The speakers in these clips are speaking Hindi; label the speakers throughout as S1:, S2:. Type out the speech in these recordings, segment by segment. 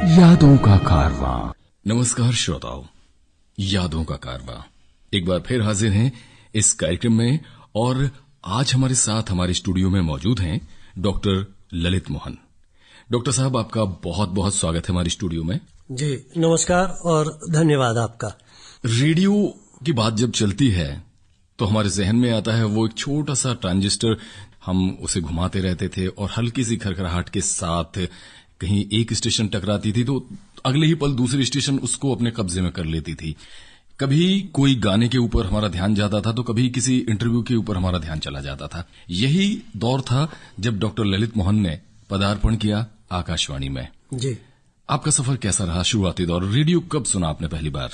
S1: यादों का कारवां।
S2: नमस्कार श्रोताओं, यादों का कारवां एक बार फिर हाजिर हैं इस कार्यक्रम में और आज हमारे साथ हमारे स्टूडियो में मौजूद हैं डॉक्टर ललित मोहन। डॉक्टर साहब, आपका बहुत बहुत स्वागत है हमारे स्टूडियो में।
S3: जी नमस्कार और धन्यवाद आपका।
S2: रेडियो की बात जब चलती है तो हमारे जहन में आता है वो एक छोटा सा ट्रांजिस्टर, हम उसे घुमाते रहते थे और हल्की सी खरखराहट के साथ कहीं एक स्टेशन टकराती थी तो अगले ही पल दूसरी स्टेशन उसको अपने कब्जे में कर लेती थी। कभी कोई गाने के ऊपर हमारा ध्यान जाता था तो कभी किसी इंटरव्यू के ऊपर हमारा ध्यान चला जाता था। यही दौर था जब डॉक्टर ललित मोहन ने पदार्पण किया आकाशवाणी में।
S3: जी,
S2: आपका सफर कैसा रहा? शुरुआती दौर, रेडियो कब सुना आपने पहली बार?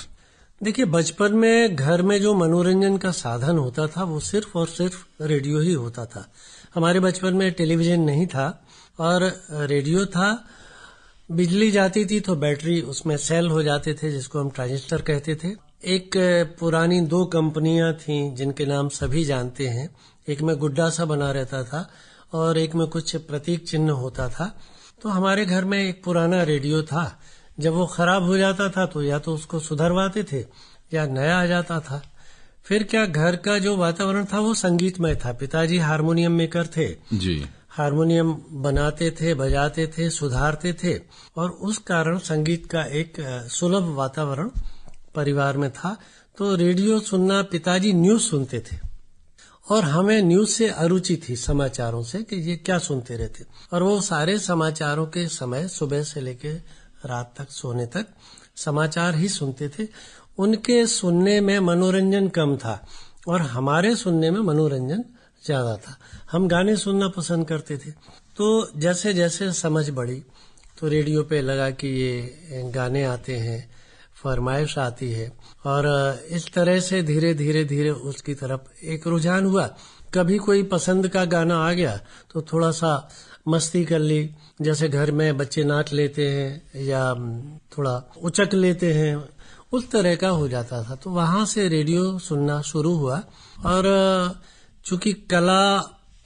S3: देखिए, बचपन में घर में जो मनोरंजन का साधन होता था वो सिर्फ और सिर्फ रेडियो ही होता था। हमारे बचपन में टेलीविजन नहीं था और रेडियो था। बिजली जाती थी तो बैटरी उसमें सेल हो जाते थे जिसको हम ट्रांजिस्टर कहते थे। एक पुरानी 2 कंपनियां थीं जिनके नाम सभी जानते हैं। एक में गुड्डा सा बना रहता था और एक में कुछ प्रतीक चिन्ह होता था। तो हमारे घर में एक पुराना रेडियो था। जब वो खराब हो जाता था तो या तो उसको सुधरवाते थे या नया आ जाता था। फिर क्या, घर का जो वातावरण था वो संगीतमय था। पिताजी हारमोनियम मेकर थे
S2: जी।
S3: हारमोनियम बनाते थे, बजाते थे, सुधारते थे और उस कारण संगीत का एक सुलभ वातावरण परिवार में था। तो रेडियो सुनना, पिताजी न्यूज सुनते थे और हमें न्यूज से अरुचि थी, समाचारों से, कि ये क्या सुनते रहते। और वो सारे समाचारों के समय सुबह से लेके रात तक सोने तक समाचार ही सुनते थे। उनके सुनने में मनोरंजन कम था और हमारे सुनने में मनोरंजन ज्यादा था। हम गाने सुनना पसंद करते थे। तो जैसे जैसे समझ बढ़ी तो रेडियो पे लगा कि ये गाने आते हैं, फरमाइश आती है और इस तरह से धीरे धीरे धीरे उसकी तरफ एक रुझान हुआ। कभी कोई पसंद का गाना आ गया तो थोड़ा सा मस्ती कर ली, जैसे घर में बच्चे नाच लेते हैं या थोड़ा उचक लेते हैं, उस तरह का हो जाता था। तो वहां से रेडियो सुनना शुरू हुआ और चूंकि कला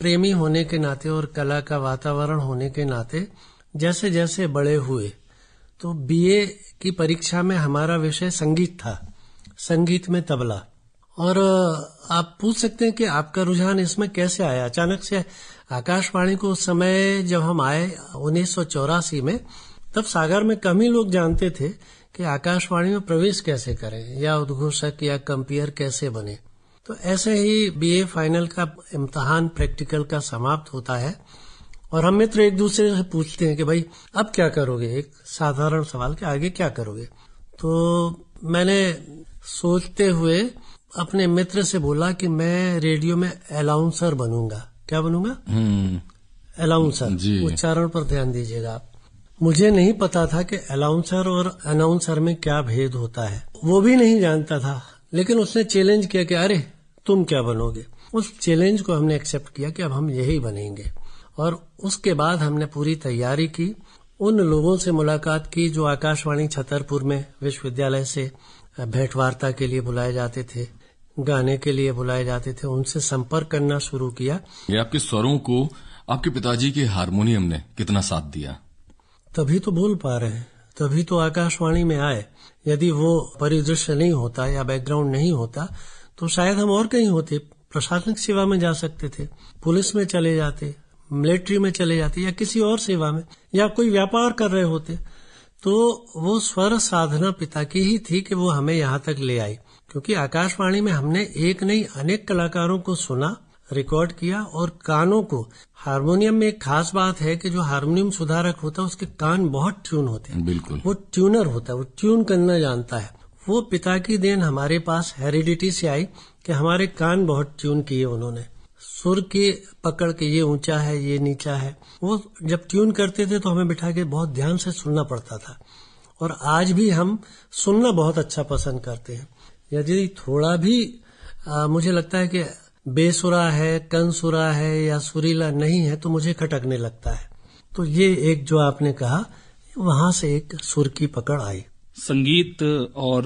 S3: प्रेमी होने के नाते और कला का वातावरण होने के नाते जैसे जैसे बड़े हुए तो बीए की परीक्षा में हमारा विषय संगीत था, संगीत में तबला। और आप पूछ सकते हैं कि आपका रुझान इसमें कैसे आया? अचानक से आकाशवाणी को उस समय जब हम आए 1984 में, तब सागर में कम ही लोग जानते थे कि आकाशवाणी में प्रवेश कैसे करें या उद्घोषक या कंपेयर कैसे बने। तो ऐसे ही बीए फाइनल का इम्तिहान प्रैक्टिकल का समाप्त होता है और हम मित्र एक दूसरे से पूछते हैं कि भाई अब क्या करोगे, एक साधारण सवाल कि आगे क्या करोगे। तो मैंने सोचते हुए अपने मित्र से बोला कि मैं रेडियो में अनाउंसर बनूंगा। क्या बनूंगा? अनाउंसर। उच्चारण पर ध्यान दीजिएगा आप। मुझे नहीं पता था कि अनाउंसर और अनाउंसर में क्या भेद होता है, वो भी नहीं जानता था। लेकिन उसने चैलेंज किया कि अरे तुम क्या बनोगे। उस चैलेंज को हमने एक्सेप्ट किया कि अब हम यही बनेंगे और उसके बाद हमने पूरी तैयारी की। उन लोगों से मुलाकात की जो आकाशवाणी छतरपुर में विश्वविद्यालय से भेंट वार्ता के लिए बुलाए जाते थे, गाने के लिए बुलाए जाते थे, उनसे संपर्क करना शुरू किया।
S2: ये आपके स्वरों को आपके पिताजी के हारमोनियम ने कितना साथ दिया?
S3: तभी तो बोल पा रहे हैं, तभी तो आकाशवाणी में आए। यदि वो परिदृश्य नहीं होता या बैकग्राउंड नहीं होता तो शायद हम और कहीं होते, प्रशासनिक सेवा में जा सकते थे, पुलिस में चले जाते, मिलिट्री में चले जाते या किसी और सेवा में, या कोई व्यापार कर रहे होते। तो वो स्वर साधना पिता की ही थी कि वो हमें यहाँ तक ले आई। क्योंकि आकाशवाणी में हमने एक नहीं अनेक कलाकारों को सुना, रिकॉर्ड किया और कानों को, हारमोनियम में एक खास बात है कि जो हारमोनियम सुधारक होता है उसके कान बहुत ट्यून होते हैं।
S2: बिल्कुल,
S3: वो ट्यूनर होता है, वो ट्यून करना जानता है। वो पिता की देन हमारे पास हेरिडिटी से आई कि हमारे कान बहुत ट्यून किए उन्होंने। सुर की पकड़ के ये ऊंचा है, ये नीचा है, वो जब ट्यून करते थे तो हमें बिठा के बहुत ध्यान से सुनना पड़ता था। और आज भी हम सुनना बहुत अच्छा पसंद करते हैं। यदि थोड़ा भी मुझे लगता है कि बेसुरा है, कनसुरा है या सुरीला नहीं है तो मुझे खटकने लगता है। तो ये एक जो आपने कहा, वहां से एक सुर की पकड़ आई।
S4: संगीत और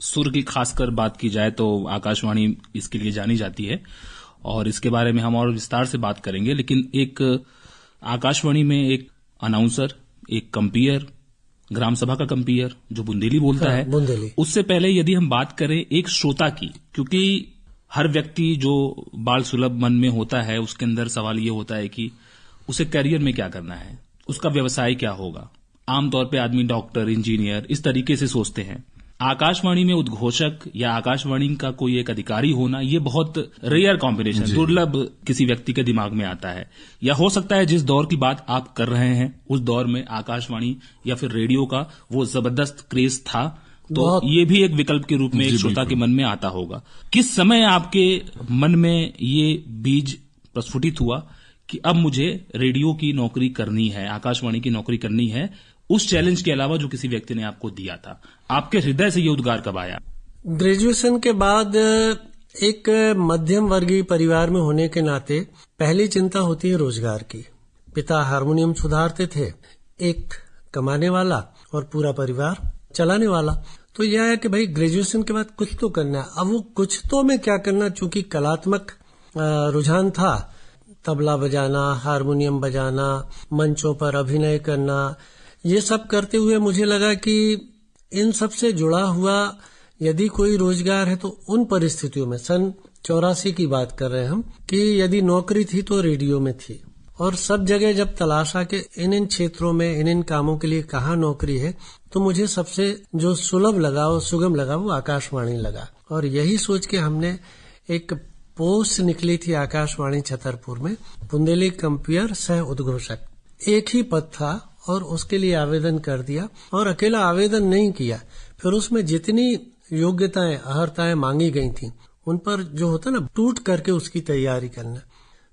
S4: सुर की खासकर बात की जाए तो आकाशवाणी इसके लिए जानी जाती है और इसके बारे में हम और विस्तार से बात करेंगे। लेकिन एक आकाशवाणी में एक अनाउंसर, एक कंपेयर, ग्राम सभा का कंपेयर जो बुंदेली बोलता है,
S3: बुंदेली।
S4: उससे पहले यदि हम बात करें एक श्रोता की, क्योंकि हर व्यक्ति जो बाल सुलभ मन में होता है उसके अंदर सवाल ये होता है कि उसे करियर में क्या करना है, उसका व्यवसाय क्या होगा। आमतौर पे आदमी डॉक्टर, इंजीनियर इस तरीके से सोचते हैं। आकाशवाणी में उद्घोषक या आकाशवाणी का कोई एक अधिकारी होना ये बहुत रेयर कॉम्बिनेशन, दुर्लभ किसी व्यक्ति के दिमाग में आता है। या हो सकता है जिस दौर की बात आप कर रहे हैं उस दौर में आकाशवाणी या फिर रेडियो का वो जबरदस्त क्रेज था, तो ये भी एक विकल्प के रूप में एक श्रोता के मन में आता होगा। किस समय आपके मन में ये बीज प्रस्फुटित हुआ कि अब मुझे रेडियो की नौकरी करनी है, आकाशवाणी की नौकरी करनी है, उस चैलेंज के अलावा जो किसी व्यक्ति ने आपको दिया था? आपके हृदय से ये उद्गार कब आया?
S3: ग्रेजुएशन के बाद एक मध्यम वर्गीय परिवार में होने के नाते पहली चिंता होती है रोजगार की। पिता हारमोनियम सुधारते थे, एक कमाने वाला और पूरा परिवार चलाने वाला। तो यह है कि भाई ग्रेजुएशन के बाद कुछ तो करना है। अब वो कुछ तो में क्या करना, चूंकि कलात्मक रुझान था, तबला बजाना, हारमोनियम बजाना, मंचों पर अभिनय करना, ये सब करते हुए मुझे लगा कि इन सब से जुड़ा हुआ यदि कोई रोजगार है तो उन परिस्थितियों में, सन 84 की बात कर रहे हैं हम, कि यदि नौकरी थी तो रेडियो में थी। और सब जगह जब तलाशा के इन क्षेत्रों में इन कामों के लिए कहाँ नौकरी है, तो मुझे सबसे जो सुलभ लगा और सुगम लगा वो आकाशवाणी लगा। और यही सोच के हमने एक पोस्ट निकली थी आकाशवाणी छतरपुर में, बुंदेली कंपेयर सह उद्घोषक। एक ही पद था और उसके लिए आवेदन कर दिया। और अकेला आवेदन नहीं किया, फिर उसमें जितनी योग्यताएं, अर्हताएं मांगी गई थी उन पर जो होता ना टूट करके उसकी तैयारी करना।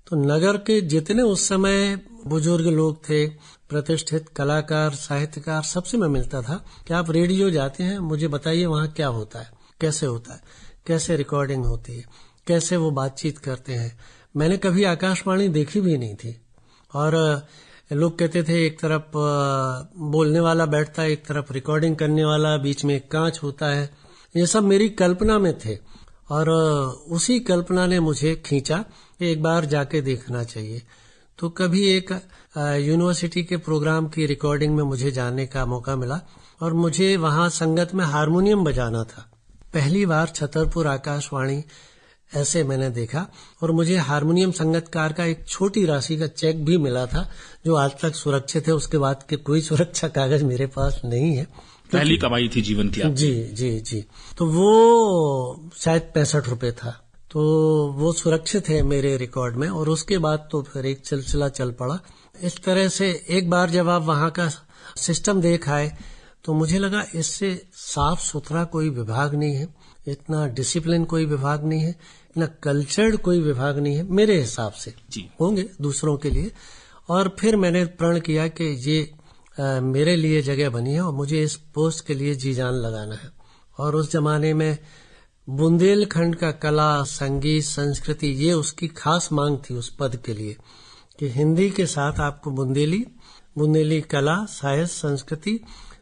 S3: तो नगर के जितने उस समय बुजुर्ग लोग थे, प्रतिष्ठित कलाकार, साहित्यकार, सबसे मैं मिलता था कि आप रेडियो जाते हैं, मुझे बताइए वहाँ क्या होता है, कैसे होता है, कैसे रिकॉर्डिंग होती है, कैसे वो बातचीत करते हैं। मैंने कभी आकाशवाणी देखी भी नहीं थी। और लोग कहते थे एक तरफ बोलने वाला बैठता है, एक तरफ रिकॉर्डिंग करने वाला, बीच में एक कांच होता है। ये सब मेरी कल्पना में थे और उसी कल्पना ने मुझे खींचा कि एक बार जाके देखना चाहिए। तो कभी एक यूनिवर्सिटी के प्रोग्राम की रिकॉर्डिंग में मुझे जाने का मौका मिला और मुझे वहां संगत में हारमोनियम बजाना था। पहली बार छतरपुर आकाशवाणी ऐसे मैंने देखा और मुझे हारमोनियम संगतकार का एक छोटी राशि का चेक भी मिला था जो आज तक सुरक्षित है। उसके बाद के कोई सुरक्षा कागज मेरे पास नहीं है।
S4: पहली कमाई थी जीवन की आपकी।
S3: जी। तो वो शायद 65 रुपए था, तो वो सुरक्षित है मेरे रिकॉर्ड में। और उसके बाद तो फिर एक सिलसिला चल पड़ा। इस तरह से एक बार जब आप वहां का सिस्टम देख आए तो मुझे लगा इससे साफ सुथरा कोई विभाग नहीं है, इतना डिसिप्लिन कोई विभाग नहीं है, इतना कल्चर्ड कोई विभाग नहीं है मेरे हिसाब से।
S4: जी
S3: होंगे दूसरों के लिए। और फिर मैंने प्रण किया कि ये मेरे लिए जगह बनी है और मुझे इस पोस्ट के लिए जी जान लगाना है। और उस जमाने में बुंदेलखंड का कला, संगीत, संस्कृति, ये उसकी खास मांग थी उस पद के लिए कि हिंदी के साथ आपको बुंदेली कला, साहित्य, संस्कृति,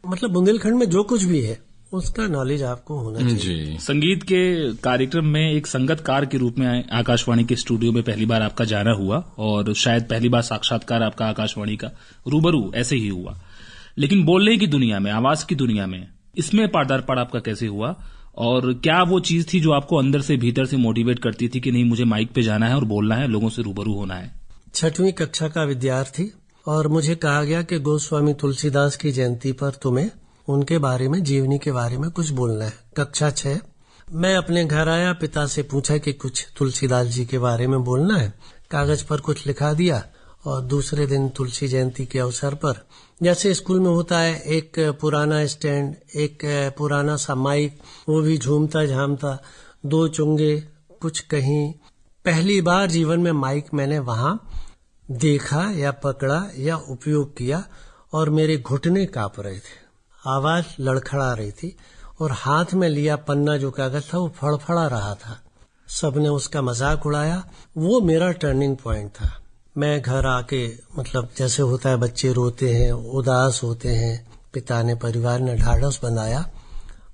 S3: मतलब बुंदेलखंड में जो कुछ भी है उसका नॉलेज आपको होना चाहिए।
S4: संगीत के कार्यक्रम में एक संगतकार के रूप में आकाशवाणी के स्टूडियो में पहली बार आपका जाना हुआ और शायद पहली बार साक्षात्कार आपका आकाशवाणी का रूबरू ऐसे ही हुआ। लेकिन बोलने की दुनिया में, आवाज की दुनिया में, इसमें पदार्पण आपका कैसे हुआ? और क्या वो चीज थी जो आपको अंदर से, भीतर से मोटिवेट करती थी कि नहीं, मुझे माइक पे जाना है और बोलना है, लोगों से रूबरू होना है?
S3: 6वीं कक्षा का विद्यार्थी और मुझे कहा गया कि गोस्वामी तुलसीदास की जयंती पर तुम्हें उनके बारे में, जीवनी के बारे में कुछ बोलना है। कक्षा 6। मैं अपने घर आया, पिता से पूछा कि कुछ तुलसीदास जी के बारे में बोलना है। कागज पर कुछ लिखा दिया और दूसरे दिन तुलसी जयंती के अवसर पर, जैसे स्कूल में होता है, एक पुराना स्टैंड, एक पुराना सा माइक, वो भी झूमता झामता, 2 चुंगे, कुछ कहीं। पहली बार जीवन में माइक मैंने वहां देखा या पकड़ा या उपयोग किया और मेरे घुटने कांप रहे थे, आवाज लड़खड़ा रही थी और हाथ में लिया पन्ना जो कागज था वो फड़फड़ा रहा था। सबने उसका मजाक उड़ाया। वो मेरा टर्निंग पॉइंट था। मैं घर आके, मतलब जैसे होता है बच्चे रोते हैं, उदास होते हैं, पिता ने, परिवार ने ढाढ़स बंधाया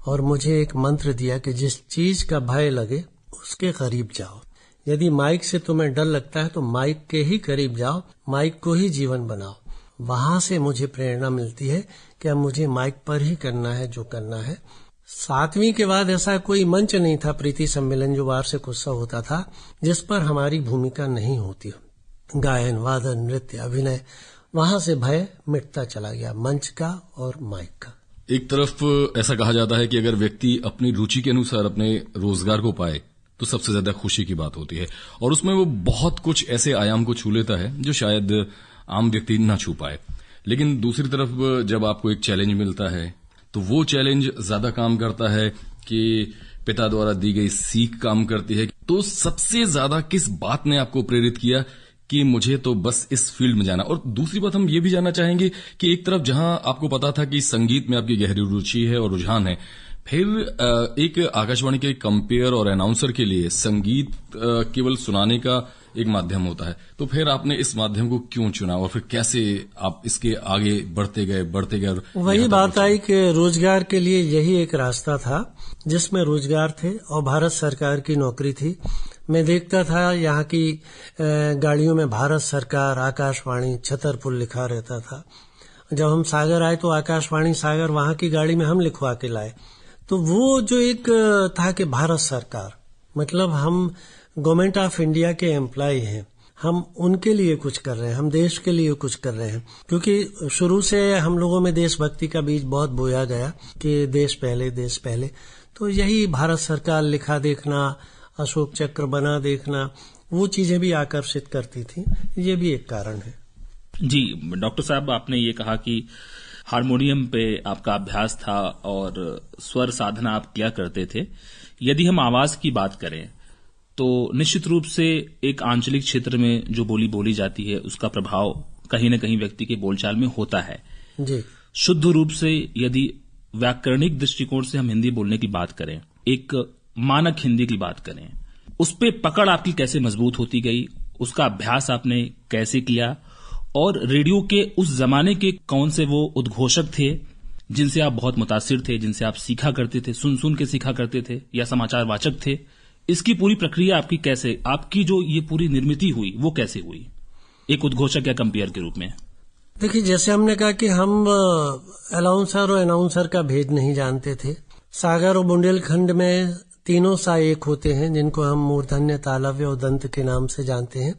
S3: और मुझे एक मंत्र दिया कि जिस चीज का भय लगे उसके करीब जाओ। यदि माइक से तुम्हें डर लगता है तो माइक के ही करीब जाओ, माइक को ही जीवन बनाओ। वहां से मुझे प्रेरणा मिलती है कि अब मुझे माइक पर ही करना है जो करना है। 7वीं के बाद ऐसा कोई मंच नहीं था, प्रीति सम्मेलन जो वार्षिक उत्सव होता था, जिस पर हमारी भूमिका नहीं होती। गायन, वादन, नृत्य, अभिनय, वहां से भय मिटता चला गया, मंच का और माइक का।
S2: एक तरफ ऐसा कहा जाता है कि अगर व्यक्ति अपनी रुचि के अनुसार अपने रोजगार को पाए तो सबसे ज्यादा खुशी की बात होती है, और उसमें वो बहुत कुछ ऐसे आयाम को छू लेता है जो शायद आम व्यक्ति ना छू पाए। लेकिन दूसरी तरफ जब आपको एक चैलेंज मिलता है तो वो चैलेंज ज्यादा काम करता है कि पिता द्वारा दी गई सीख काम करती है। तो सबसे ज्यादा किस बात ने आपको प्रेरित किया कि मुझे तो बस इस फील्ड में जाना? और दूसरी बात हम ये भी जानना चाहेंगे कि एक तरफ जहां आपको पता था कि संगीत में आपकी गहरी रुचि है और रुझान है, फिर एक आकाशवाणी के कंपेयर और अनाउंसर के लिए संगीत केवल सुनाने का एक माध्यम होता है, तो फिर आपने इस माध्यम को क्यों चुना और फिर कैसे आप इसके आगे बढ़ते गए?
S3: वही बात आई कि रोजगार के लिए यही एक रास्ता था जिसमें रोजगार थे और भारत सरकार की नौकरी थी। मैं देखता था यहाँ की गाड़ियों में भारत सरकार, आकाशवाणी, छतरपुर लिखा रहता था। जब हम सागर आए तो आकाशवाणी सागर वहां की गाड़ी में हम लिखवा के लाए। तो वो जो एक था कि भारत सरकार, मतलब हम गवर्नमेंट ऑफ इंडिया के एम्प्लॉय हैं, हम उनके लिए कुछ कर रहे हैं, हम देश के लिए कुछ कर रहे हैं। क्योंकि शुरू से हम लोगों में देशभक्ति का बीज बहुत बोया गया कि देश पहले, देश पहले। तो यही भारत सरकार लिखा देखना, अशोक चक्र बना देखना, वो चीजें भी आकर्षित करती थी। ये भी एक कारण है।
S4: जी डॉक्टर साहब, आपने ये कहा कि हारमोनियम पे आपका अभ्यास था और स्वर साधना आप किया करते थे। यदि हम आवाज की बात करें तो निश्चित रूप से एक आंचलिक क्षेत्र में जो बोली बोली जाती है उसका प्रभाव कहीं न कहीं व्यक्ति के बोलचाल में होता है।
S3: जी।
S4: शुद्ध रूप से यदि व्याकरणिक दृष्टिकोण से हम हिंदी बोलने की बात करें, एक मानक हिंदी की बात करें, उस पे पकड़ आपकी कैसे मजबूत होती गई, उसका अभ्यास आपने कैसे किया, और रेडियो के उस जमाने के कौन से वो उद्घोषक थे जिनसे आप बहुत मुतासिर थे, जिनसे आप सीखा करते थे, सुन सुन के सीखा करते थे, या समाचार वाचक थे? इसकी पूरी प्रक्रिया आपकी कैसे, आपकी जो ये पूरी निर्मिति हुई वो कैसे हुई एक उद्घोषक या कंपेयर के रूप में?
S3: देखिए, जैसे हमने कहा कि हम अलाउंसर और अनाउंसर का भेद नहीं जानते थे। सागर और बुंदेलखंड में तीनों सा एक होते हैं, जिनको हम मूर्धन्य, तालव्य और दंत के नाम से जानते हैं।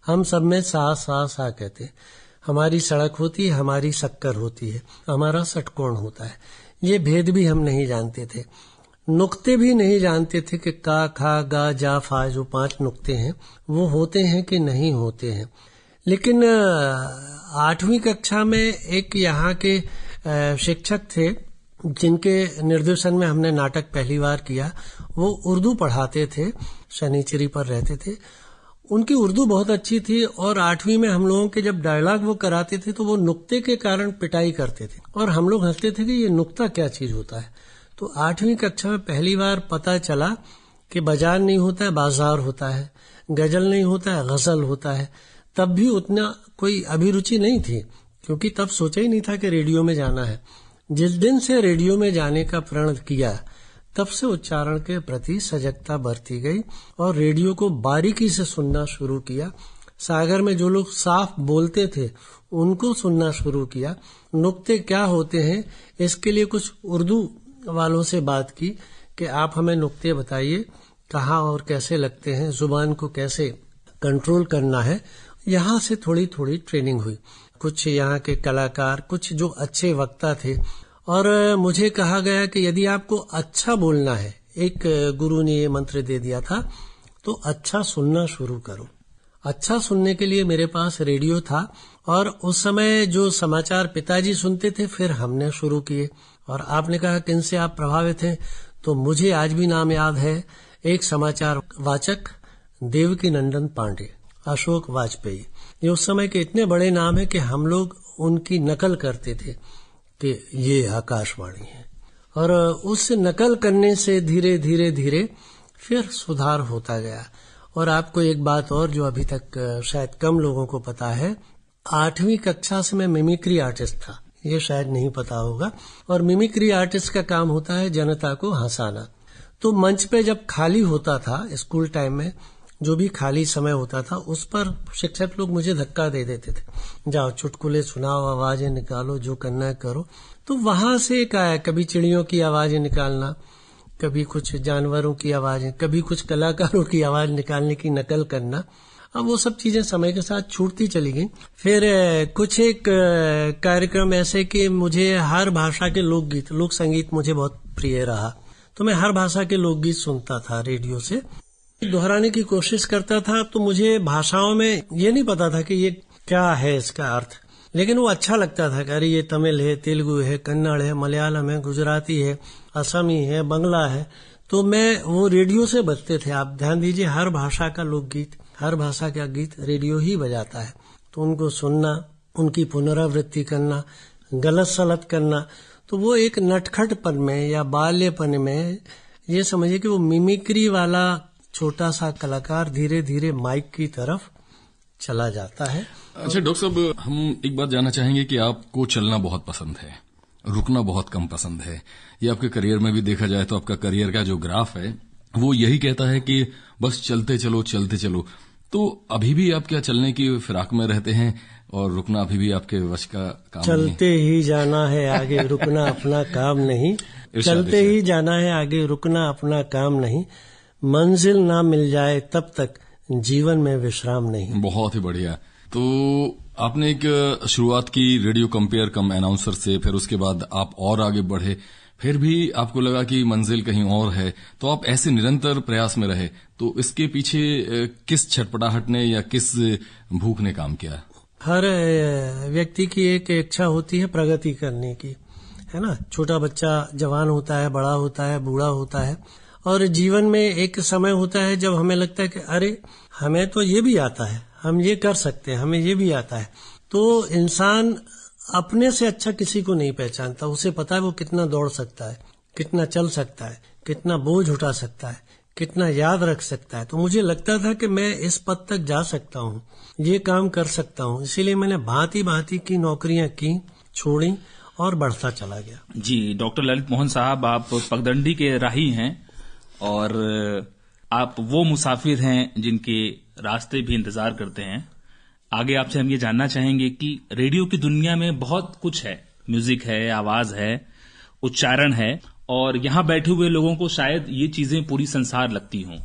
S3: हम सब में सा कहते हैं। हमारी सड़क होती है, हमारी शक्कर होती है, हमारा षटकोण होता है। ये भेद भी हम नहीं जानते थे। नुक्ते भी नहीं जानते थे कि का, खा, गा, जा, फा, जो 5 नुक्ते हैं वो होते हैं कि नहीं होते हैं। लेकिन 8वीं कक्षा में एक यहाँ के शिक्षक थे जिनके निर्देशन में हमने नाटक पहली बार किया। वो उर्दू पढ़ाते थे, शनिचरी पर रहते थे। उनकी उर्दू बहुत अच्छी थी और 8वीं में हम लोगों के जब डायलॉग वो कराते थे तो वो नुक्ते के कारण पिटाई करते थे और हम लोग हंसते थे कि ये नुक्ता क्या चीज होता है। तो 8वीं कक्षा में पहली बार पता चला कि बाजार नहीं होता है, बाजार होता है, गजल नहीं होता है, गजल होता है। तब भी उतना कोई अभिरुचि नहीं थी, क्योंकि तब सोचा ही नहीं था कि रेडियो में जाना है। जिस दिन से रेडियो में जाने का प्रण किया, तब से उच्चारण के प्रति सजगता बढ़ती गई और रेडियो को बारीकी से सुनना शुरू किया। सागर में जो लोग साफ बोलते थे उनको सुनना शुरू किया। नुक्ते क्या होते हैं, इसके लिए कुछ उर्दू वालों से बात की कि आप हमें नुक्ते बताइए, कहाँ और कैसे लगते हैं, जुबान को कैसे कंट्रोल करना है। यहाँ से थोड़ी थोड़ी ट्रेनिंग हुई। कुछ यहाँ के कलाकार, कुछ जो अच्छे वक्ता थे, और मुझे कहा गया कि यदि आपको अच्छा बोलना है, एक गुरु ने ये मंत्र दे दिया था, तो अच्छा सुनना शुरू करो। अच्छा सुनने के लिए मेरे पास रेडियो था और उस समय जो समाचार पिताजी सुनते थे, फिर हमने शुरू किए। और आपने कहा किन से आप प्रभावित हैं, तो मुझे आज भी नाम याद है। एक समाचार वाचक देवकी नंदन पांडे, अशोक वाजपेयी, ये उस समय के इतने बड़े नाम है कि हम लोग उनकी नकल करते थे कि ये आकाशवाणी है। और उस नकल करने से धीरे धीरे धीरे फिर सुधार होता गया। और आपको एक बात और जो अभी तक शायद कम लोगों को पता है, 8वीं कक्षा से मैं मिमिक्री आर्टिस्ट था, ये शायद नहीं पता होगा। और मिमिक्री आर्टिस्ट का काम होता है जनता को हंसाना। तो मंच पे जब खाली होता था स्कूल टाइम में, जो भी खाली समय होता था उस पर शिक्षक लोग मुझे धक्का दे देते थे, जाओ चुटकुले सुनाओ, आवाजें निकालो, जो करना है करो। तो वहां से एक आया, कभी चिड़ियों की आवाजें निकालना, कभी कुछ जानवरों की आवाजें, कभी कुछ कलाकारों की आवाज निकालने की नकल करना। अब वो सब चीजें समय के साथ छूटती चली गई। फिर कुछ एक कार्यक्रम ऐसे कि मुझे हर भाषा के लोकगीत, लोक संगीत मुझे बहुत प्रिय रहा, तो मैं हर भाषा के लोकगीत सुनता था रेडियो से, दोहराने की कोशिश करता था। तो मुझे भाषाओं में ये नहीं पता था कि ये क्या है इसका अर्थ, लेकिन वो अच्छा लगता था कि अरे ये तमिल है, तेलुगु है, कन्नड़ है, मलयालम है, गुजराती है, असमी है, बंगला है। तो मैं वो रेडियो से बजते थे। आप ध्यान दीजिए, हर भाषा का लोकगीत, हर भाषा का गीत रेडियो ही बजाता है। तो उनको सुनना, उनकी पुनरावृत्ति करना, गलत सलत करना, तो वो एक नटखटपन में या बाल्यपन में ये समझिए कि वो मिमिक्री वाला छोटा सा कलाकार धीरे धीरे माइक की तरफ चला जाता है।
S2: अच्छा डॉक्टर साहब, हम एक बात जानना चाहेंगे कि आपको चलना बहुत पसंद है, रुकना बहुत कम पसंद है। ये आपके करियर में भी देखा जाए तो आपका करियर का जो ग्राफ है वो यही कहता है कि बस चलते चलो चलते चलो। तो अभी भी आप क्या चलने की फिराक में रहते हैं और रुकना अभी भी आपके वश का काम
S3: चलते
S2: नहीं?
S3: ही जाना है आगे, रुकना अपना काम नहीं। चलते ही जाना है आगे, रुकना अपना काम नहीं। मंजिल ना मिल जाए तब तक जीवन में विश्राम नहीं।
S2: बहुत ही बढ़िया। तो आपने एक शुरुआत की रेडियो कंपेयर कम अनाउंसर से, फिर उसके बाद आप और आगे बढ़े, फिर भी आपको लगा कि मंजिल कहीं और है, तो आप ऐसे निरंतर प्रयास में रहे। तो इसके पीछे किस छटपटाहट ने या किस भूख ने काम किया?
S3: हर व्यक्ति की एक इच्छा होती है प्रगति करने की, है ना। छोटा बच्चा जवान होता है, बड़ा होता है, बूढ़ा होता है, और जीवन में एक समय होता है जब हमें लगता है कि अरे हमें तो ये भी आता है, हम ये कर सकते हैं, हमें ये भी आता है। तो इंसान अपने से अच्छा किसी को नहीं पहचानता। उसे पता है वो कितना दौड़ सकता है, कितना चल सकता है, कितना बोझ उठा सकता है, कितना याद रख सकता है। तो मुझे लगता था कि मैं इस पद तक जा सकता हूँ, ये काम कर सकता हूँ। इसीलिए मैंने भांति भांति की नौकरियां की, छोड़ी और बढ़ता चला गया।
S4: जी डॉक्टर ललित मोहन साहब, आप पगडंडी के राही हैं और आप वो मुसाफिर हैं जिनके रास्ते भी इंतजार करते हैं। आगे आपसे हम ये जानना चाहेंगे कि रेडियो की दुनिया में बहुत कुछ है, म्यूजिक है, आवाज है, उच्चारण है, और यहाँ बैठे हुए लोगों को शायद ये चीजें पूरी संसार लगती हों।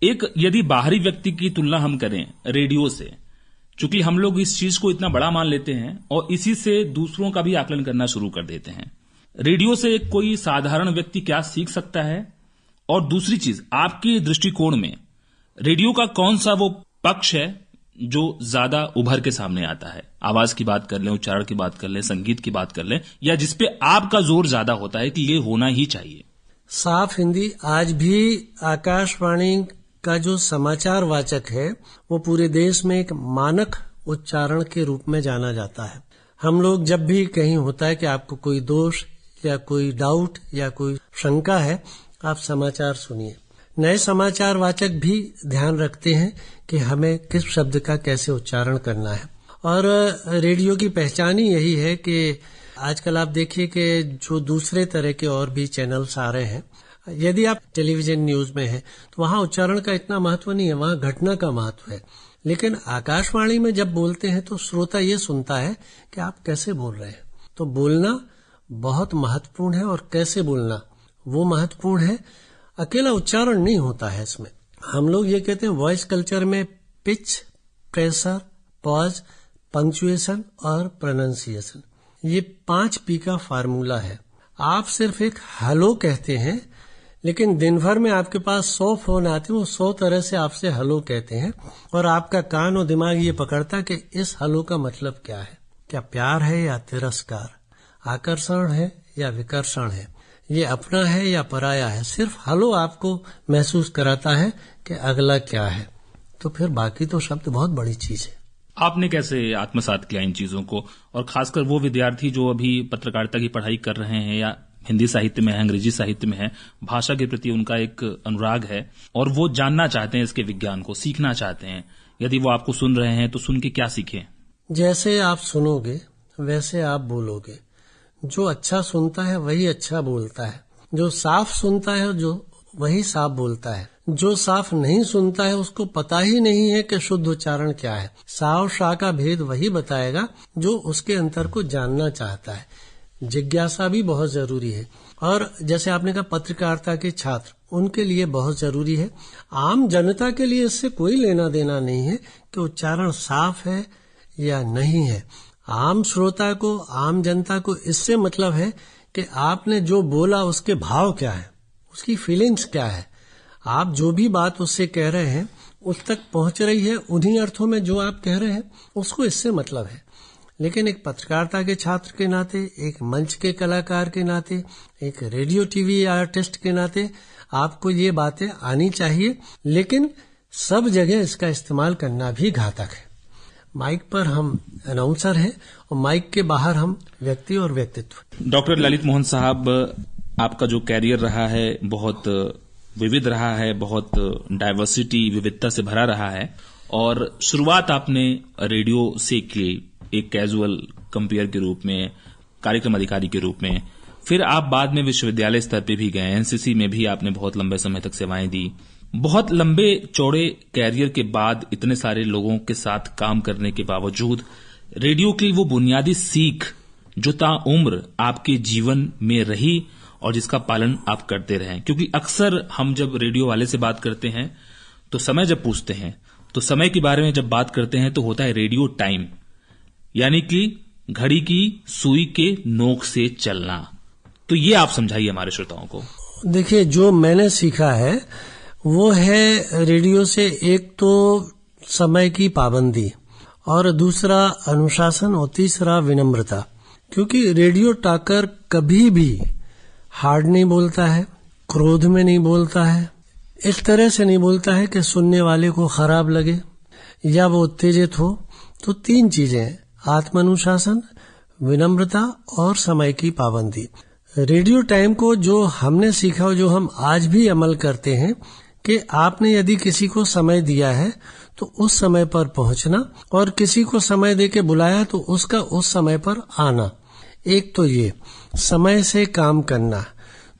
S4: एक यदि बाहरी व्यक्ति की तुलना हम करें रेडियो से, चूंकि हम लोग इस चीज को इतना बड़ा मान लेते हैं और इसी से दूसरों का भी आकलन करना शुरू कर देते हैं। रेडियो से कोई साधारण व्यक्ति क्या सीख सकता है? और दूसरी चीज, आपके दृष्टिकोण में रेडियो का कौन सा वो पक्ष है जो ज्यादा उभर के सामने आता है? आवाज की बात कर लें, उच्चारण की बात कर लें, संगीत की बात कर लें, या जिसपे आपका जोर ज्यादा होता है कि ये होना ही चाहिए?
S3: साफ हिंदी। आज भी आकाशवाणी का जो समाचार वाचक है वो पूरे देश में एक मानक उच्चारण के रूप में जाना जाता है। हम लोग जब भी कहीं होता है कि आपको कोई दोष या कोई डाउट या कोई शंका है, आप समाचार सुनिए। नए समाचार वाचक भी ध्यान रखते हैं कि हमें किस शब्द का कैसे उच्चारण करना है। और रेडियो की पहचान ही यही है कि आजकल आप देखिए कि जो दूसरे तरह के और भी चैनल्स आ रहे हैं, यदि आप टेलीविजन न्यूज में हैं तो वहां उच्चारण का इतना महत्व नहीं है, वहां घटना का महत्व है। लेकिन आकाशवाणी में जब बोलते हैं तो श्रोता ये सुनता है कि आप कैसे बोल रहे हैं। तो बोलना बहुत महत्वपूर्ण है और कैसे बोलना वो महत्वपूर्ण है। अकेला उच्चारण नहीं होता है इसमें। हम लोग ये कहते हैं वॉइस कल्चर में पिच, प्रेशर, पॉज, पंक्चुएशन और प्रोनाउंसिएशन, ये 5 P का फार्मूला है। आप सिर्फ एक हेलो कहते हैं, लेकिन दिन भर में आपके पास 100 फोन आते हैं, वो 100 तरह से आपसे हेलो कहते हैं, और आपका कान और दिमाग ये पकड़ता है कि इस हेलो का मतलब क्या है। क्या प्यार है या तिरस्कार, आकर्षण है या विकर्षण है, ये अपना है या पराया है। सिर्फ हेलो आपको महसूस कराता है कि अगला क्या है। तो फिर बाकी तो शब्द बहुत बड़ी चीज है।
S4: आपने कैसे आत्मसात किया इन चीजों को? और खासकर वो विद्यार्थी जो अभी पत्रकारिता की पढ़ाई कर रहे हैं या हिंदी साहित्य में है, अंग्रेजी साहित्य में है, भाषा के प्रति उनका एक अनुराग है और वो जानना चाहते हैं इसके विज्ञान को, सीखना चाहते हैं, यदि वो आपको सुन रहे हैं तो सुन के क्या सीखें?
S3: जैसे आप सुनोगे वैसे आप बोलोगे। जो अच्छा सुनता है वही अच्छा बोलता है। जो साफ सुनता है, जो वही साफ बोलता है। जो साफ नहीं सुनता है उसको पता ही नहीं है कि शुद्ध उच्चारण क्या है। सा और शा का भेद वही बताएगा जो उसके अंतर को जानना चाहता है। जिज्ञासा भी बहुत जरूरी है। और जैसे आपने कहा पत्रकारिता के छात्र, उनके लिए बहुत जरूरी है। आम जनता के लिए इससे कोई लेना देना नहीं है कि उच्चारण साफ है या नहीं है। आम श्रोता को, आम जनता को इससे मतलब है कि आपने जो बोला उसके भाव क्या है, उसकी फीलिंग्स क्या है। आप जो भी बात उससे कह रहे हैं उस तक पहुंच रही है उन्हीं अर्थों में जो आप कह रहे हैं, उसको इससे मतलब है। लेकिन एक पत्रकारिता के छात्र के नाते, एक मंच के कलाकार के नाते, एक रेडियो टीवी आर्टिस्ट के नाते आपको ये बातें आनी चाहिए। लेकिन सब जगह इसका इस्तेमाल करना भी घातक है। माइक पर हम अनाउंसर हैं और माइक के बाहर हम व्यक्ति और व्यक्तित्व।
S4: डॉक्टर ललित मोहन साहब, आपका जो कैरियर रहा है बहुत विविध रहा है, बहुत डाइवर्सिटी, विविधता से भरा रहा है। और शुरुआत आपने रेडियो से की, एक कैजुअल कंपेयर के रूप में, कार्यक्रम अधिकारी के रूप में। फिर आप बाद में विश्वविद्यालय स्तर पे भी गए, एनसीसी में भी आपने बहुत लंबे समय तक सेवाएं दी। बहुत लंबे चौड़े कैरियर के बाद, इतने सारे लोगों के साथ काम करने के बावजूद, रेडियो की वो बुनियादी सीख जो ताउम्र आपके जीवन में रही और जिसका पालन आप करते रहे। क्योंकि अक्सर हम जब रेडियो वाले से बात करते हैं तो समय जब पूछते हैं तो समय के बारे में जब बात करते हैं तो होता है रेडियो टाइम, यानी कि घड़ी की सुई के नोक से चलना। तो ये आप समझाइए हमारे श्रोताओं को।
S3: देखिए, जो मैंने सीखा है वो है रेडियो से, एक तो समय की पाबंदी और दूसरा अनुशासन और तीसरा विनम्रता। क्योंकि रेडियो टॉकर कभी भी हार्ड नहीं बोलता है, क्रोध में नहीं बोलता है, इस तरह से नहीं बोलता है कि सुनने वाले को खराब लगे या वो उत्तेजित हो। तो तीन चीजें, आत्मानुशासन, विनम्रता और समय की पाबंदी। रेडियो टाइम को जो हमने सीखा, जो हम आज भी अमल करते हैं, कि आपने यदि किसी को समय दिया है तो उस समय पर पहुंचना, और किसी को समय देके बुलाया तो उसका उस समय पर आना। एक तो ये समय से काम करना।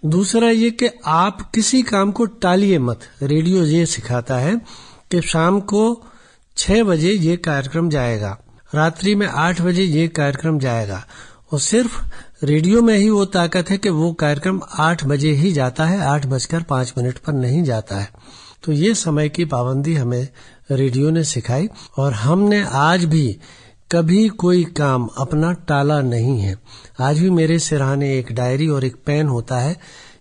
S3: दूसरा ये कि आप किसी काम को टालिए मत। रेडियो ये सिखाता है कि शाम को 6 बजे ये कार्यक्रम जाएगा, रात्रि में 8 बजे ये कार्यक्रम जाएगा, और सिर्फ रेडियो में ही वो ताकत है कि वो कार्यक्रम 8 बजे ही जाता है, 8:05 पर नहीं जाता है। तो ये समय की पाबंदी हमें रेडियो ने सिखाई, और हमने आज भी कभी कोई काम अपना टाला नहीं है। आज भी मेरे सिरहाने एक डायरी और एक पेन होता है।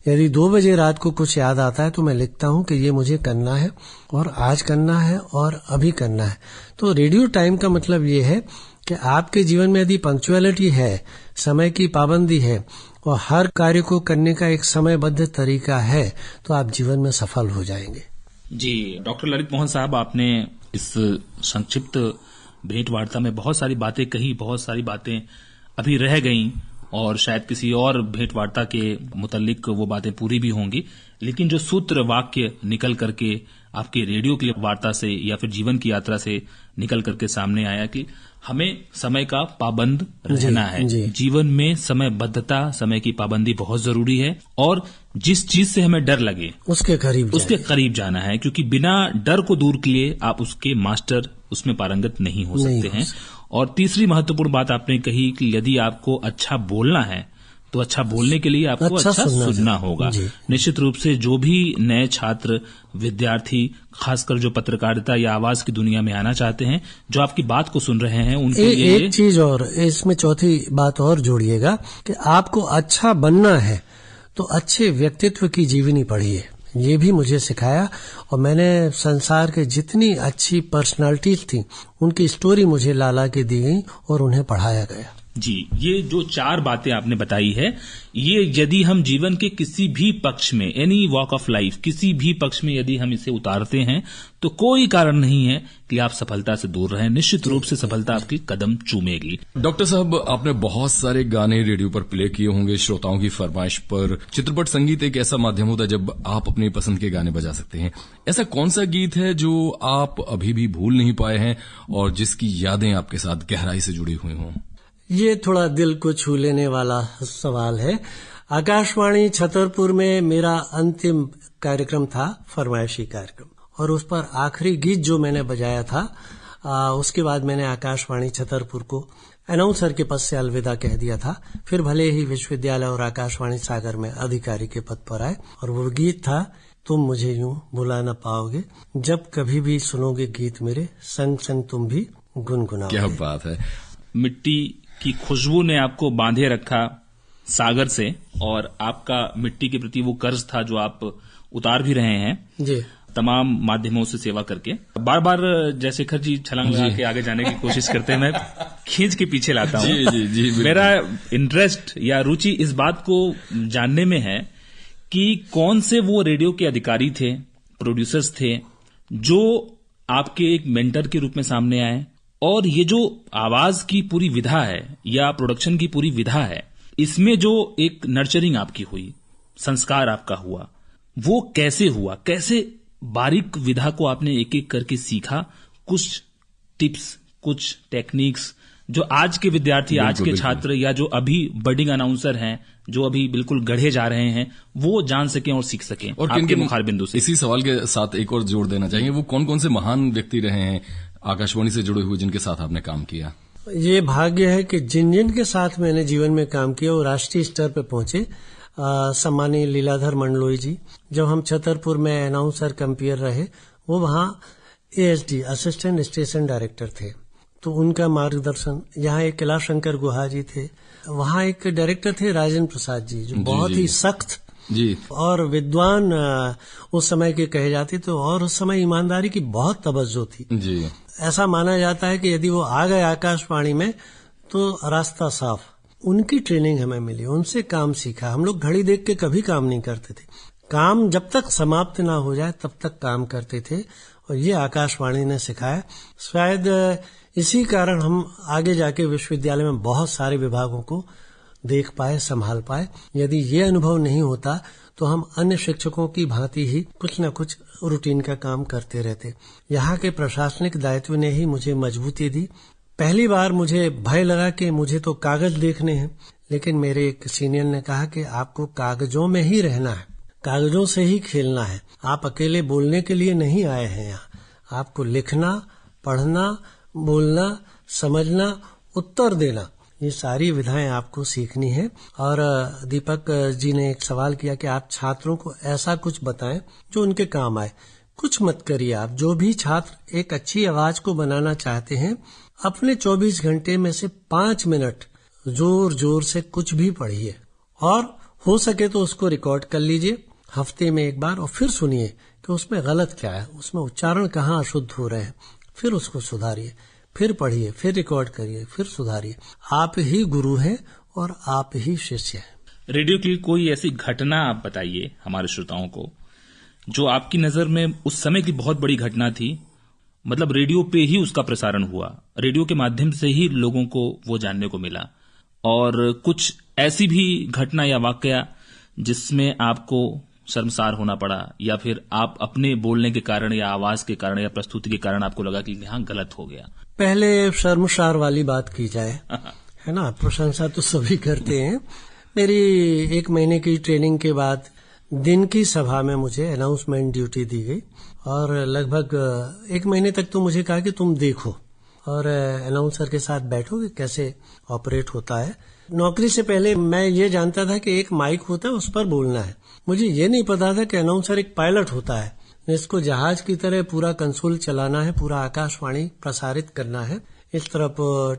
S3: यदि 2 बजे रात को कुछ याद आता है तो मैं लिखता हूँ कि ये मुझे करना है, और आज करना है, और अभी करना है। तो रेडियो टाइम का मतलब ये है कि आपके जीवन में यदि पंक्चुअलिटी है, समय की पाबंदी है, और हर कार्य को करने का एक समयबद्ध तरीका है, तो आप जीवन में सफल हो जाएंगे।
S4: जी डॉक्टर ललित मोहन साहब, आपने इस संक्षिप्त भेंट वार्ता में बहुत सारी बातें कही, बहुत सारी बातें अभी रह गईं, और शायद किसी और भेंट वार्ता के मुतालिक वो बातें पूरी भी होंगी। लेकिन जो सूत्र वाक्य निकल करके आपके रेडियो की वार्ता से या फिर जीवन की यात्रा से निकल करके सामने आया कि हमें समय का पाबंद रहना है। जीवन में समयबद्धता, समय की पाबंदी बहुत जरूरी है, और जिस चीज से हमें डर लगे उसके करीब जाना है, क्योंकि बिना डर को दूर किए आप उसके मास्टर, उसमें पारंगत नहीं हो सकते हैं। और तीसरी महत्वपूर्ण बात आपने कही कि यदि आपको अच्छा बोलना है तो अच्छा बोलने के लिए आपको अच्छा सुनना होगा। निश्चित रूप से जो भी नए छात्र, विद्यार्थी, खासकर जो पत्रकारिता या आवाज की दुनिया में आना चाहते हैं, जो आपकी बात को सुन रहे हैं, उनके लिए
S3: एक चीज और, इसमें चौथी बात और जोड़िएगा कि आपको अच्छा बनना है तो अच्छे व्यक्तित्व की जीवनी पढ़िए। ये भी मुझे सिखाया, और मैंने संसार के जितनी अच्छी पर्सनालिटीज थी उनकी स्टोरी मुझे ला के दी गई और उन्हें पढ़ाया गया।
S4: जी, ये जो 4 बातें आपने बताई है, ये यदि हम जीवन के किसी भी पक्ष में, एनी वॉक ऑफ लाइफ, किसी भी पक्ष में यदि हम इसे उतारते हैं तो कोई कारण नहीं है कि आप सफलता से दूर रहें। निश्चित रूप से सफलता आपकी कदम चूमेगी।
S2: डॉक्टर साहब, आपने बहुत सारे गाने रेडियो पर प्ले किए होंगे श्रोताओं की फरमाइश पर। चित्रपट संगीत एक ऐसा माध्यम होता है जब आप अपनी पसंद के गाने बजा सकते हैं। ऐसा कौन सा गीत है जो आप अभी भी भूल नहीं पाए हैं और जिसकी यादें आपके साथ गहराई से जुड़ी हुई हों?
S3: ये थोड़ा दिल को छू लेने वाला सवाल है। आकाशवाणी छतरपुर में मेरा अंतिम कार्यक्रम था फरमाइशी कार्यक्रम, और उस पर आखिरी गीत जो मैंने बजाया था, उसके बाद मैंने आकाशवाणी छतरपुर को अनाउंसर के पद से अलविदा कह दिया था। फिर भले ही विश्वविद्यालय और आकाशवाणी सागर में अधिकारी के पद पर आए, और वो गीत था तुम मुझे यूं भुला न पाओगे, जब कभी भी सुनोगे गीत मेरे, संग संग तुम भी गुनगुनाओगे।
S2: क्या बात है।
S4: मिट्टी की खुशबू ने आपको बांधे रखा सागर से, और आपका मिट्टी के प्रति वो कर्ज था जो आप उतार भी रहे हैं
S3: जी,
S4: तमाम माध्यमों से सेवा करके। बार बार जयशेखर जी छलांग लगा के आगे जाने की कोशिश करते हैं, मैं खींच के पीछे लाता हूं।
S2: जी,
S4: मेरा इंटरेस्ट या रुचि इस बात को जानने में है कि कौन से वो रेडियो के अधिकारी थे, प्रोड्यूसर्स थे, जो आपके एक मेंटर के रूप में सामने आए, और ये जो आवाज की पूरी विधा है या प्रोडक्शन की पूरी विधा है, इसमें जो एक नर्चरिंग आपकी हुई, संस्कार आपका हुआ, वो कैसे हुआ? कैसे बारीक विधा को आपने एक एक करके सीखा? कुछ टिप्स, कुछ टेक्निक्स जो आज के विद्यार्थी, आज के छात्र, या जो अभी बडिंग अनाउंसर हैं, जो अभी बिल्कुल गढ़े जा रहे हैं, वो जान सकें और सीख सकें और आपके मुखार बिंदु से।
S2: इसी सवाल के साथ एक और जोड़ देना चाहेंगे, वो कौन कौन से महान व्यक्ति रहे हैं आकाशवाणी से जुड़े हुए जिनके साथ आपने काम किया?
S3: ये भाग्य है कि जिन जिन के साथ मैंने जीवन में काम किया वो राष्ट्रीय स्तर पर पहुंचे। सम्मानीय लीलाधर मंडलोई जी, जब हम छतरपुर में अनाउंसर कंपेयर रहे, वो वहाँ ASD असिस्टेंट स्टेशन डायरेक्टर थे, तो उनका मार्गदर्शन। यहाँ एक कैलाश शंकर गुहा जी थे, वहाँ एक डायरेक्टर थे राजेंद्र प्रसाद जी, जो बहुत ही सख्त
S2: जी
S3: और विद्वान उस समय के कहे जाते थे, और उस समय ईमानदारी की बहुत तवज्जो थी
S2: जी।
S3: ऐसा माना जाता है कि यदि वो आ गए आकाशवाणी में तो रास्ता साफ। उनकी ट्रेनिंग हमें मिली, उनसे काम सीखा। हम लोग घड़ी देख के कभी काम नहीं करते थे, काम जब तक समाप्त ना हो जाए तब तक काम करते थे, और ये आकाशवाणी ने सिखाया। शायद इसी कारण हम आगे जाके विश्वविद्यालय में बहुत सारे विभागों को देख पाए, संभाल पाए। यदि ये अनुभव नहीं होता तो हम अन्य शिक्षकों की भांति ही कुछ न कुछ रूटीन का काम करते रहते। यहाँ के प्रशासनिक दायित्व ने ही मुझे मजबूती दी। पहली बार मुझे भय लगा कि मुझे तो कागज देखने हैं, लेकिन मेरे एक सीनियर ने कहा कि आपको कागजों में ही रहना है, कागजों से ही खेलना है, आप अकेले बोलने के लिए नहीं आए हैं यहाँ, आपको लिखना, पढ़ना, बोलना, समझना, उत्तर देना, ये सारी विधाएं आपको सीखनी है। और दीपक जी ने एक सवाल किया कि आप छात्रों को ऐसा कुछ बताएं जो उनके काम आए। कुछ मत करिए आप, जो भी छात्र एक अच्छी आवाज को बनाना चाहते हैं, अपने 24 घंटे में से 5 मिनट जोर जोर से कुछ भी पढ़िए, और हो सके तो उसको रिकॉर्ड कर लीजिए हफ्ते में एक बार, और फिर सुनिए कि उसमें गलत क्या है, उसमें उच्चारण कहाँ अशुद्ध हो रहे हैं, फिर उसको सुधारिए, फिर पढ़िए, फिर रिकॉर्ड करिए, फिर सुधारिए। आप ही गुरु हैं और आप ही शिष्य हैं।
S4: रेडियो की कोई ऐसी घटना आप बताइए हमारे श्रोताओं को जो आपकी नजर में उस समय की बहुत बड़ी घटना थी, मतलब रेडियो पे ही उसका प्रसारण हुआ, रेडियो के माध्यम से ही लोगों को वो जानने को मिला, और कुछ ऐसी भी घटना या वाकया जिसमें आपको शर्मसार होना पड़ा, या फिर आप अपने बोलने के कारण या आवाज के कारण या प्रस्तुति के कारण आपको लगा कि यहाँ गलत हो गया?
S3: पहले शर्मसार वाली बात की जाए, है ना, प्रशंसा तो सभी करते हैं। मेरी 1 महीने की ट्रेनिंग के बाद दिन की सभा में मुझे अनाउंसमेंट ड्यूटी दी गई, और लगभग 1 महीने तक तो मुझे कहा कि तुम देखो और अनाउंसर के साथ बैठो कि कैसे ऑपरेट होता है। नौकरी से पहले मैं ये जानता था कि एक माइक होता है, उस पर बोलना है। मुझे ये नहीं पता था कि अनाउंसर एक पायलट होता है, इसको जहाज की तरह पूरा कंसोल चलाना है, पूरा आकाशवाणी प्रसारित करना है। इस तरफ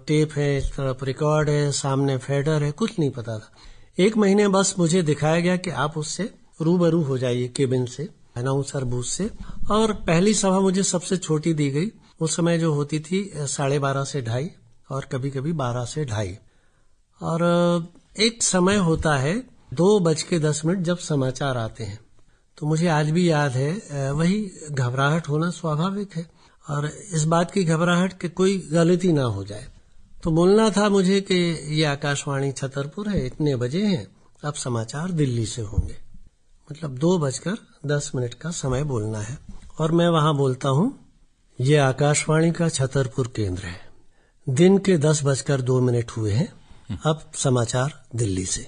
S3: टेप है, इस तरफ रिकॉर्ड है, सामने फेडर है, कुछ नहीं पता था। 1 महीने बस मुझे दिखाया गया कि आप उससे रूबरू हो जाइए केबिन से, अनाउंसर बूथ से। और पहली सभा मुझे सबसे छोटी दी गई, उस समय जो होती थी 12:30 से 2:30 और कभी कभी 12 से 2:30। और एक समय होता है 2:10 जब समाचार आते हैं, तो मुझे आज भी याद है, वही घबराहट होना स्वाभाविक है, और इस बात की घबराहट कि कोई गलती ना हो जाए। तो बोलना था मुझे कि ये आकाशवाणी छतरपुर है, इतने बजे हैं, अब समाचार दिल्ली से होंगे, मतलब 2:10 का समय बोलना है। और मैं वहां बोलता हूं, ये आकाशवाणी का छतरपुर केंद्र है, दिन के 10:02 हुए हैं, अब समाचार दिल्ली से।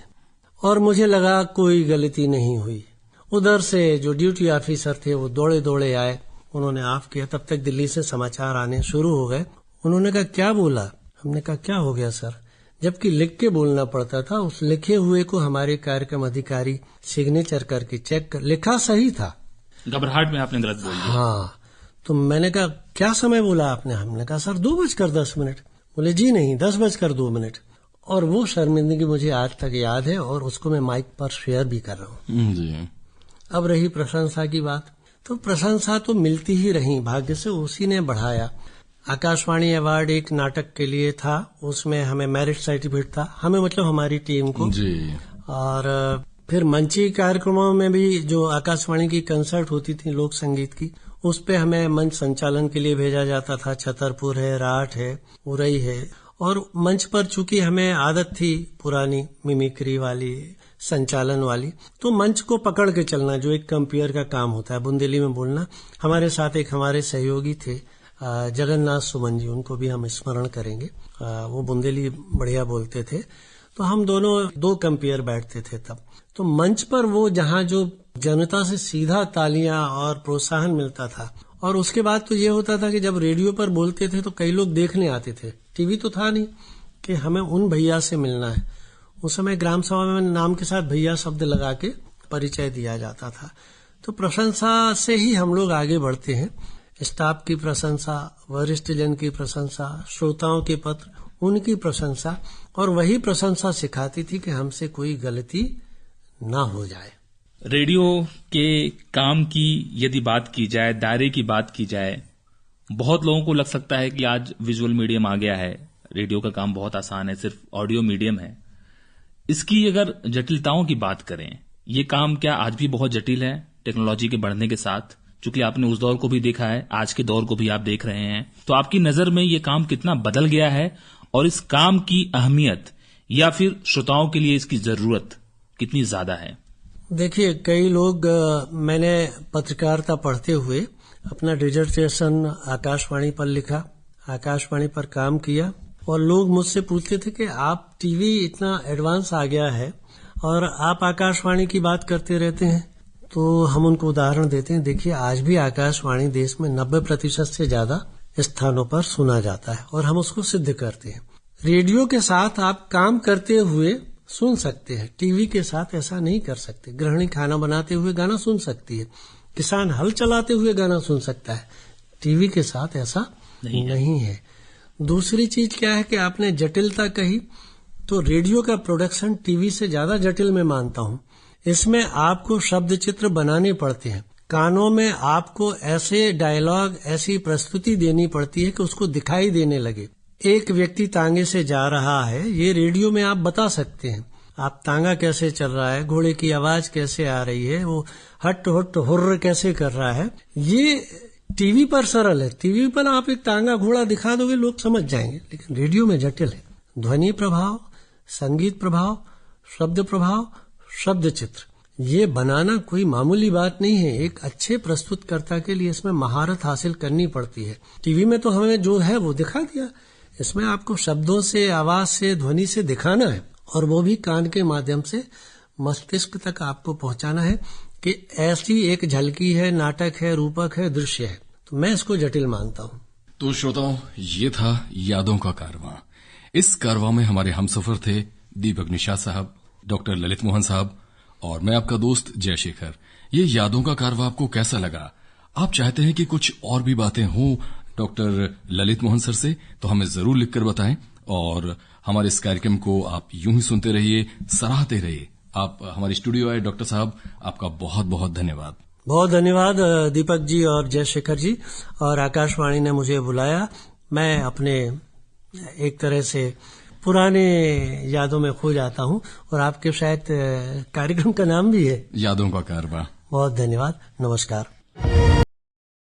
S3: और मुझे लगा कोई गलती नहीं हुई। उधर से जो ड्यूटी ऑफिसर थे वो दौड़े दौड़े आए, उन्होंने ऑफ किया। तब तक दिल्ली से समाचार आने शुरू हो गए। उन्होंने कहा क्या बोला? हमने कहा क्या हो गया सर? जबकि लिख के बोलना पड़ता था, उस लिखे हुए को हमारे कार्यक्रम अधिकारी सिग्नेचर करके चेक कर, लिखा सही था।
S4: घबराहट में आपने गलत बोल दिया।
S3: हाँ, तो मैंने कहा क्या समय बोला आपने? हमने कहा सर 2:10। बोले जी नहीं, 10:02। और वो शर्मिंदगी मुझे आज तक याद है और उसको मैं माइक पर शेयर भी कर रहा हूँ
S2: जी।
S3: अब रही प्रशंसा की बात, तो प्रशंसा तो मिलती ही रही, भाग्य से उसी ने बढ़ाया। आकाशवाणी अवार्ड एक नाटक के लिए था, उसमें हमें मेरिट सर्टिफिकेट था, हमें मतलब हमारी टीम को
S2: जी।
S3: और फिर मंची कार्यक्रमों में भी जो आकाशवाणी की कंसर्ट होती थी लोक संगीत की, उस पे हमें मंच संचालन के लिए भेजा जाता था। छतरपुर है, राठ है, उरई है। और मंच पर चूंकि हमें आदत थी पुरानी मिमिक्री वाली, संचालन वाली, तो मंच को पकड़ के चलना जो एक कंपेयर का काम होता है, बुंदेली में बोलना। हमारे साथ एक हमारे सहयोगी थे जगन्नाथ सुमन जी, उनको भी हम स्मरण करेंगे। वो बुंदेली बढ़िया बोलते थे, तो हम दोनों 2 कंपेयर बैठते थे तब। तो मंच पर वो जहाँ जो जनता से सीधा तालियां और प्रोत्साहन मिलता था। और उसके बाद तो ये होता था कि जब रेडियो पर बोलते थे तो कई लोग देखने आते थे, टीवी तो था नहीं, कि हमें उन भैया से मिलना है। उस समय ग्राम सभा में नाम के साथ भैया शब्द लगा के परिचय दिया जाता था। तो प्रशंसा से ही हम लोग आगे बढ़ते हैं। स्टाफ की प्रशंसा, वरिष्ठ जन की प्रशंसा, श्रोताओं के पत्र, उनकी प्रशंसा, और वही प्रशंसा सिखाती थी कि हमसे कोई गलती ना हो जाए।
S4: रेडियो के काम की यदि बात की जाए, दायरे की बात की जाए, बहुत लोगों को लग सकता है कि आज विजुअल मीडियम आ गया है, रेडियो का काम बहुत आसान है, सिर्फ ऑडियो मीडियम है। इसकी अगर जटिलताओं की बात करें, ये काम क्या आज भी बहुत जटिल है टेक्नोलॉजी के बढ़ने के साथ? चूंकि आपने उस दौर को भी देखा है, आज के दौर को भी आप देख रहे हैं, तो आपकी नजर में ये काम कितना बदल गया है और इस काम की अहमियत या फिर श्रोताओं के लिए इसकी जरूरत कितनी ज्यादा है?
S3: देखिए, कई लोग, मैंने पत्रकारिता पढ़ते हुए अपना डिजर्टेशन आकाशवाणी पर लिखा, आकाशवाणी पर काम किया, और लोग मुझसे पूछते थे कि आप टीवी इतना एडवांस आ गया है और आप आकाशवाणी की बात करते रहते हैं। तो हम उनको उदाहरण देते हैं, देखिए आज भी आकाशवाणी देश में 90% से ज्यादा स्थानों पर सुना जाता है और हम उसको सिद्ध करते हैं। रेडियो के साथ आप काम करते हुए सुन सकते हैं, टीवी के साथ ऐसा नहीं कर सकते। गृहिणी खाना बनाते हुए गाना सुन सकती है, किसान हल चलाते हुए गाना सुन सकता है, टीवी के साथ ऐसा नहीं है। दूसरी चीज क्या है कि आपने जटिलता कही, तो रेडियो का प्रोडक्शन टीवी से ज्यादा जटिल मैं मानता हूँ। इसमें आपको शब्द चित्र बनाने पड़ते हैं, कानों में आपको ऐसे डायलॉग, ऐसी प्रस्तुति देनी पड़ती है कि उसको दिखाई देने लगे। एक व्यक्ति तांगे से जा रहा है, ये रेडियो में आप बता सकते हैं, आप तांगा कैसे चल रहा है, घोड़े की आवाज कैसे आ रही है, वो हट हट हुर्र कैसे कर रहा है। ये टीवी पर सरल है, टीवी पर आप एक तांगा घोड़ा दिखा दोगे लोग समझ जाएंगे, लेकिन रेडियो में जटिल है। ध्वनि प्रभाव, संगीत प्रभाव, शब्द प्रभाव, शब्द चित्र, ये बनाना कोई मामूली बात नहीं है। एक अच्छे प्रस्तुतकर्ता के लिए इसमें महारत हासिल करनी पड़ती है। टीवी में तो हमें जो है वो दिखा दिया, इसमें आपको शब्दों से, आवाज से, ध्वनि से दिखाना है, और वो भी कान के माध्यम से मस्तिष्क तक आपको पहुंचाना है कि ऐसी एक झलकी है, नाटक है, रूपक है, दृश्य है। तो मैं इसको जटिल मानता हूँ।
S2: तो श्रोताओं, ये था यादों का कारवां। इस कारवां में हमारे हमसफर थे दीपक निषाद साहब, डॉक्टर ललित मोहन साहब और मैं आपका दोस्त जयशेखर। ये यादों का कारवां आपको कैसा लगा? आप चाहते हैं कि कुछ और भी बातें हों डॉक्टर ललित मोहन सर से, तो हमें जरूर लिखकर बताएं। और हमारे इस कार्यक्रम को आप यूं ही सुनते रहिए, सराहते रहिए। आप हमारे स्टूडियो आए डॉक्टर साहब, आपका बहुत बहुत धन्यवाद।
S3: बहुत धन्यवाद दीपक जी और जयशेखर जी, और आकाशवाणी ने मुझे बुलाया। मैं अपने एक तरह से पुराने यादों में खो जाता हूँ, और आपके शायद कार्यक्रम का नाम भी है
S2: यादों का कारवां।
S3: बहुत धन्यवाद, नमस्कार।